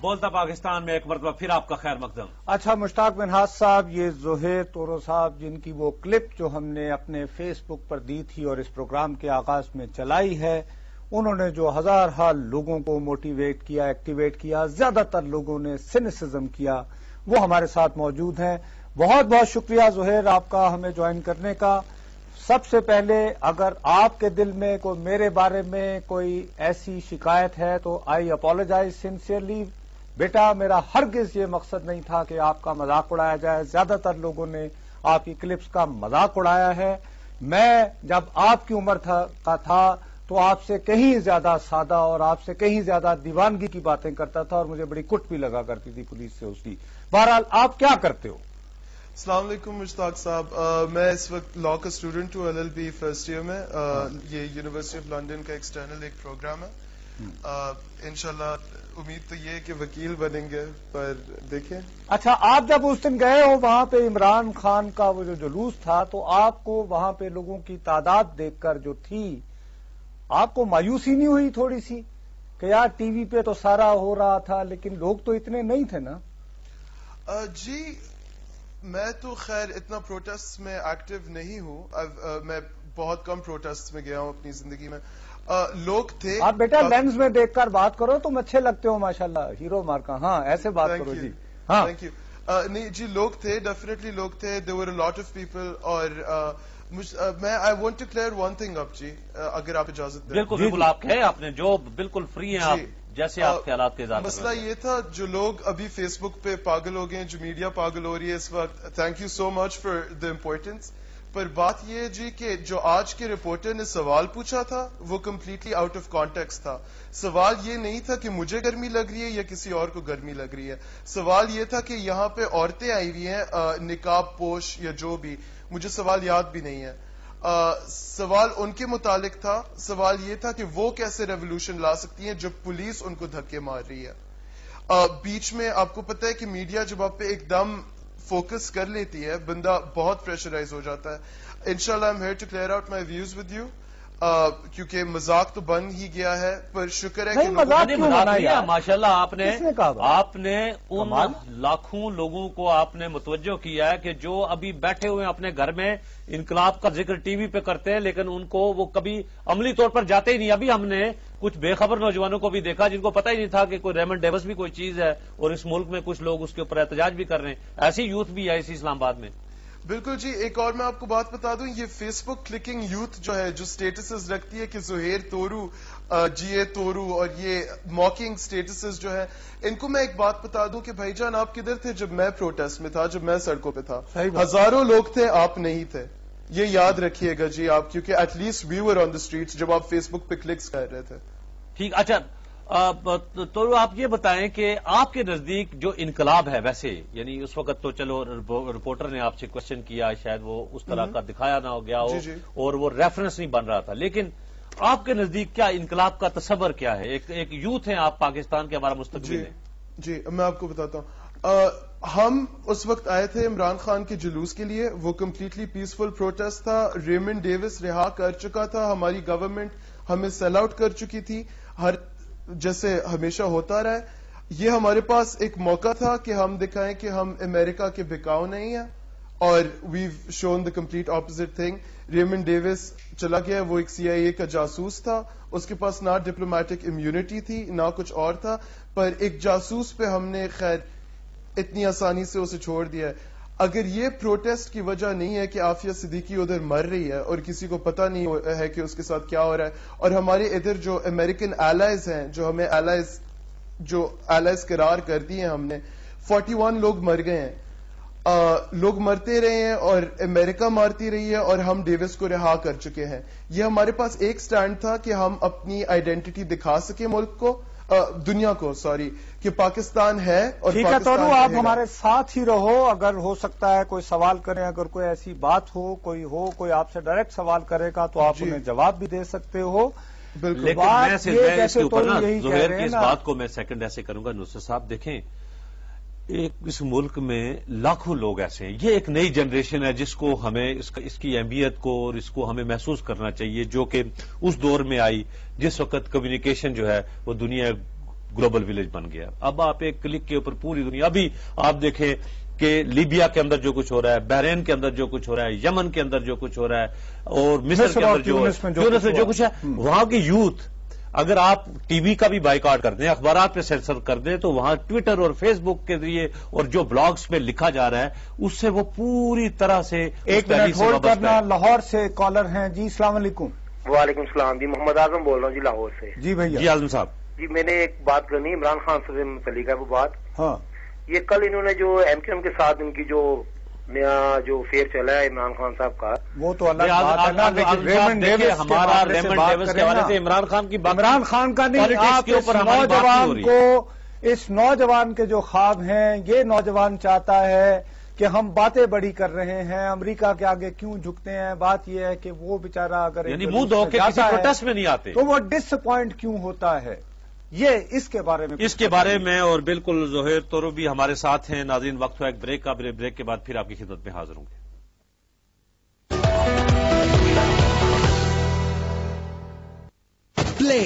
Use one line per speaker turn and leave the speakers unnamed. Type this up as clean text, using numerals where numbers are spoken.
बोलता पाकिस्तान में एक मरतबा फिर आपका खैर मकदम।
अच्छा मुश्ताक मिन्हाज साहब, ये ज़ोहैर तोरो साहब जिनकी वो क्लिप जो हमने अपने फेसबुक पर दी थी और इस प्रोग्राम के आगाज में चलाई है, उन्होंने जो हजार लोगों को मोटिवेट किया, एक्टिवेट किया, ज्यादातर लोगों ने सिनिसिज्म किया, वो हमारे साथ मौजूद हैं। बहुत बहुत शुक्रिया ज़ोहैर आपका हमें ज्वाइन करने का। सबसे पहले अगर आपके दिल में कोई मेरे बारे में कोई ऐसी शिकायत है तो आई अपोलोजाइज सिंसियरली। बेटा, मेरा हरगिज ये मकसद नहीं था कि आपका मजाक उड़ाया जाए। ज्यादातर लोगों ने आपकी क्लिप्स का मजाक उड़ाया है। मैं जब आपकी उम्र का था तो आपसे कहीं ज्यादा सादा और आपसे कहीं ज्यादा दीवानगी की बातें करता था और मुझे बड़ी कुट भी लगा करती थी पुलिस से उसकी। बहरहाल आप क्या करते हो?
अस्सलाम वालेकुम मुश्ताक साहब, मैं इस वक्त लॉ का स्टूडेंट हूँ, LLB फर्स्ट ईयर में। ये यूनिवर्सिटी ऑफ लंदन का एक्सटर्नल एक प्रोग्राम है। इंशाल्लाह उम्मीद तो ये है कि वकील बनेंगे, पर देखें। अच्छा,
आप जब उस दिन गए हो वहां पे इमरान खान का वो जो जुलूस था, तो आपको वहां पे लोगों की तादाद देखकर जो थी, आपको मायूसी नहीं हुई थोड़ी सी कि यार टीवी पे तो सारा हो रहा था लेकिन लोग तो इतने नहीं थे ना?
जी, मैं तो खैर इतना प्रोटेस्ट में एक्टिव नहीं हूँ। मैं बहुत कम प्रोटेस्ट में गया हूँ अपनी जिंदगी में। लोग थे।
आप बेटा लेंस में देखकर बात करो, तुम अच्छे लगते हो माशाल्लाह, हीरो मार्का। हाँ, ऐसे बात करो जी। हाँ,
थैंक यू। नहीं जी, लोग थे, डेफिनेटली लोग थे। There were a lot of people. और मैं I want to clear one thing up जी, अगर आप इजाजत दें।
बिल्कुल बिल्कुल, आप कहें, आपने जो बिल्कुल फ्री हैं आप, जैसे आप ख्यालात के इज़हार।
मसला ये था, जो लोग अभी फेसबुक पे पागल हो गए, जो मीडिया पागल हो रही है इस वक्त, thank you so much for the importance. पर बात ये है जी कि जो आज के रिपोर्टर ने सवाल पूछा था वो कम्प्लीटली आउट ऑफ कॉन्टेक्स्ट था। सवाल ये नहीं था कि मुझे गर्मी लग रही है या किसी और को गर्मी लग रही है। सवाल ये था कि यहाँ पे औरतें आई हुई हैं निकाब पोश या जो भी, मुझे सवाल याद भी नहीं है। सवाल उनके मुतालिक था। सवाल ये था कि वो कैसे रेवोल्यूशन ला सकती हैं जब पुलिस उनको धक्के मार रही है। बीच में आपको पता है कि मीडिया जब आप पे एकदम फोकस कर लेती है, बंदा बहुत प्रेशराइज हो जाता है। इंशाल्लाह I am here to clear out my views with you, क्योंकि मजाक तो बन ही गया है, पर शुक्र है कि
माशाल्लाह आपने उन लाखों लोगों को आपने मुतवज्जो किया है कि जो अभी बैठे हुए हैं अपने घर में, इनकलाब का जिक्र टीवी पे करते हैं लेकिन उनको वो कभी अमली तौर पर जाते ही नहीं। अभी हमने कुछ बेखबर नौजवानों को भी देखा जिनको पता ही नहीं था कि कोई रेमंड डेविस भी कोई चीज है, और इस मुल्क में कुछ लोग उसके ऊपर एहतजाज भी कर रहे हैं। ऐसी यूथ भी है इसी इस्लामाबाद में।
बिल्कुल जी। एक और मैं आपको बात बता दूं, ये फेसबुक क्लिकिंग यूथ जो है, जो स्टेटसेस रखती है कि ज़ोहैर तोरू, जीए तोरू, और ये मॉकिंग स्टेटसेस जो है, इनको मैं एक बात बता दूं कि भाईजान आप किधर थे जब मैं प्रोटेस्ट में था, जब मैं सड़कों पे था? हजारों लोग थे, आप नहीं थे। ये याद रखिएगा जी आप, क्योंकि at least we were on the streets जब आप फेसबुक पे क्लिक्स कर रहे थे।
ठीक, अच्छा तो आप ये बताएं कि आपके नजदीक जो इनकलाब है, वैसे यानी उस वक्त तो चलो रिपोर्टर ने आपसे क्वेश्चन किया, शायद वो उस तरह का दिखाया ना हो गया हो और वो रेफरेंस नहीं बन रहा था, लेकिन आपके नजदीक क्या इनकलाब का तस्वर क्या है? एक यूथ है आप, पाकिस्तान के हमारा मुस्तकबिल है।
जी, मैं आपको बताता हूँ। हम उस वक्त आए थे इमरान खान के जुलूस के लिए। वो कम्प्लीटली पीसफुल प्रोटेस्ट था। रेमंड डेविस रिहा कर चुका था, हमारी गवर्नमेंट हमें सेल आउट कर चुकी थी, हर जैसे हमेशा होता रहा है। ये हमारे पास एक मौका था कि हम दिखाएं कि हम अमेरिका के बिकाऊ नहीं है, और we've shown the complete opposite thing. Raymond Davis चला गया, वो एक CIA का जासूस था, उसके पास ना डिप्लोमेटिक इम्यूनिटी थी ना कुछ और था, पर एक जासूस पे हमने खैर इतनी आसानी से उसे छोड़ दिया है। अगर ये प्रोटेस्ट की वजह नहीं है कि आफिया सिद्दीकी उधर मर रही है और किसी को पता नहीं है कि उसके साथ क्या हो रहा है, और हमारे इधर जो अमेरिकन एलाइज हैं, जो हमें एलाइज करार कर दिए हैं हमने, 41 लोग मर गए हैं। लोग मरते रहे हैं और अमेरिका मारती रही है, और हम डेविस को रिहा कर चुके हैं। ये हमारे पास एक स्टैंड था कि हम अपनी आइडेंटिटी दिखा सके मुल्क को, दुनिया को, सॉरी, कि पाकिस्तान है। और
ठीक है तोरू, आप हमारे साथ ही रहो। अगर हो सकता है कोई सवाल करें, अगर कोई ऐसी बात हो, कोई आपसे डायरेक्ट सवाल करेगा तो आप उन्हें जवाब भी दे सकते हो।
बिल्कुल। लेकिन मैं इसके ऊपर ना ज़ोहैर की इस बात को मैं सेकंड ऐसे करूंगा। नुसरत साहब देखें, एक इस मुल्क में लाखों लोग ऐसे हैं, ये एक नई जनरेशन है जिसको हमें इसकी अहमियत को और इसको हमें महसूस करना चाहिए, जो कि उस दौर में आई जिस वक्त कम्युनिकेशन जो है वो दुनिया ग्लोबल विलेज बन गया। अब आप एक क्लिक के ऊपर पूरी दुनिया, अभी आप देखें कि लीबिया के अंदर जो कुछ हो रहा है, बहरीन के अंदर जो कुछ हो रहा है, यमन के अंदर जो कुछ हो रहा है, और मिस्र के अंदर जो कुछ है, वहां की यूथ, अगर आप टीवी का भी बाइकआउट कर दें, अखबार पे सेंसर कर दें, तो वहां ट्विटर और फेसबुक के जरिए और जो ब्लॉग्स पे लिखा जा रहा है उससे वो पूरी तरह से
एक मिनट होल्ड करना। लाहौर से कॉलर हैं जी, अस्सलाम वालेकुम।
वालेकुम सलाम जी, मोहम्मद आजम बोल रहा हूँ जी, लाहौर से।
जी भैया।
जी आजम साहब
जी, मैंने एक बात करनी, इमरान खान से मुतल्लिक है वो बात।
हाँ,
ये कल इन्होंने जो एमक्यूएम के साथ इनकी जो नया जो फेयर चला है इमरान खान साहब का,
वो तो अलग बात है ना, लेकिन रेमंड डेविस
हमारा रेमंड डेविस के हवाले से इमरान खान की बात,
इमरान खान का नहीं, आप इस नौजवान को, इस नौजवान के जो ख्वाब हैं, ये नौजवान चाहता है कि हम बातें बड़ी कर रहे हैं, अमेरिका के आगे क्यों झुकते हैं। बात यह है कि वो बेचारा अगर
यानी मुंह धो के किसी प्रोटेस्ट में नहीं आते
तो वो डिसअपॉइंट क्यों होता है, ये इसके बारे में
और बिल्कुल जोहेर तोरो भी हमारे साथ हैं। नाज़रीन, वक्त हुआ एक ब्रेक का, ब्रेक के बाद फिर आपकी खिदमत में हाजिर होंगे।
प्ले